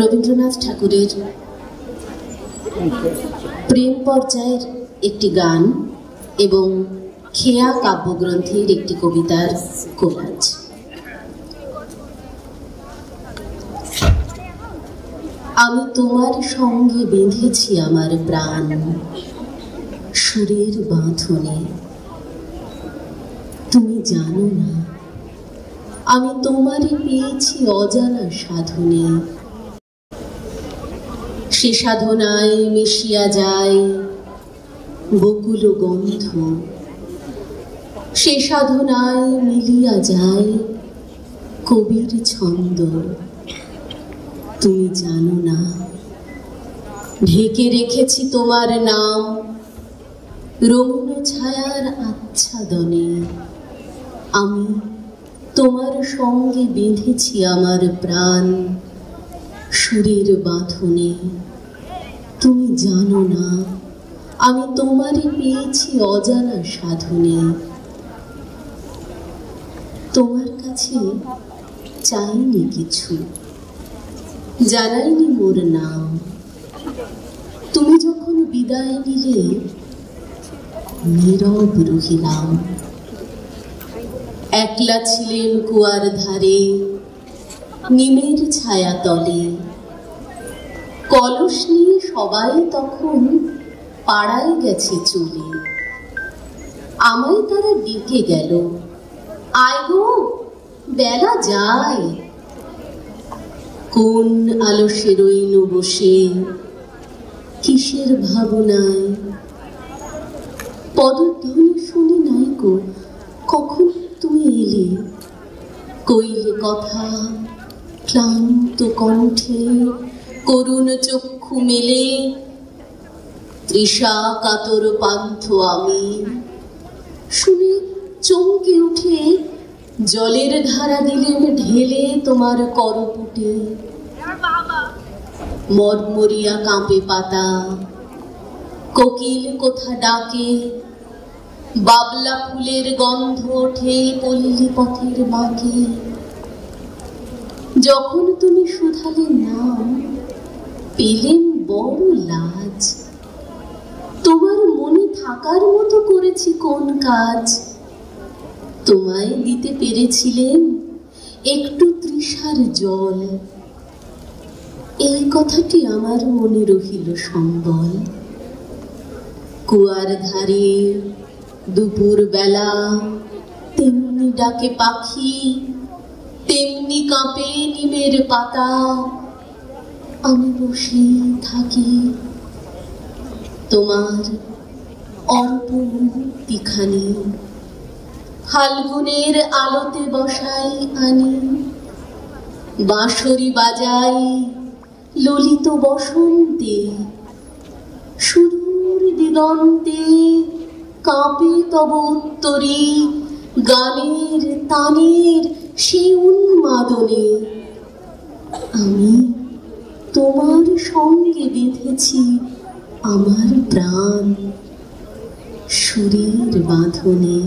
রবীন্দ্রনাথ ঠাকুরের প্রেম পর্যায়ের একটি গান এবং খেয়া কাব্যগ্রন্থের একটি কবিতার কোলাজ। আমি তোমার সঙ্গে বেঁধেছি আমার প্রাণ সুরের বাঁধনে। তুমি জানো না আমি তোমারই পেয়েছি অজানা সাধনে। সে সাধনায় মিশিয়া যায় বকুল গন্ধ, সে সাধনায় মিলিয়া যায় কবির ছন্দ। তুমি জানো না ঢেকে রেখেছি তোমার নাম রৌন ছায়ার আচ্ছাদনে। আমি তোমার সঙ্গে বেঁধেছি আমার প্রাণ সুরের বাঁধনে। তুমি জানো না আমি তোমারই পেয়েছি অজানা সাধনে। তোমার কাছে চাইনি কিছু, জানাইনি মোর নাম। তুমি যখন বিদায় নিলে নীরব রহিলাম। একলা ছিলেন কুয়ার ধারে নিমের ছায়া তলে। কলস নিয়ে সবাই তখন পাড়ায় গেছে চলে। আমায় তারা ডেকে গেল, আয় গো বেলা যায়। কোন আলসে রইনু বসে কিসের ভাবনায়। পদধ্বনি শুনি নাই গো কখন তুমি এলে। কইলে কথা ক্লান্ত কণ্ঠে করুণ চক্ষু মেলে। তৃষা কাতর পান্থ আমি শুনে চমকে উঠে জলের ধারা দিলেন ঢেলে তোমার করপুটে। মরমরিয়া কাঁপে পাতা, কোকিল কোথা ডাকে। বাবলা ফুলের গন্ধ ওঠে পল্লী পথের বাঁকে। যখন তুমি শুধালে নাম পেলেন বড় লাজ। তোমার মনে থাকার মতো করেছি কোন কাজ। তোমায় দিতে পেরেছিলেন একটু তৃষার জল। এই কথাটি আমার মনে রহিল সম্বল। কুয়ার ধারে দুপুর বেলা তেমনি ডাকে পাখি, তেমনি কাঁপে নিমের পাতা। আমি বসে থাকি তোমার অল্প মুক্তিখানি ফাল্গুনের আলোতে বসাই আনি। বাঁশরি বাজাই ললিত বসন্তে, সুদূর দিগন্তে কাঁপে তব উত্তরী গানের তানের সে উন্মাদনে। আমি তোমার সঙ্গে বেঁধেছি আমার প্রাণ সুরের বাঁধনে।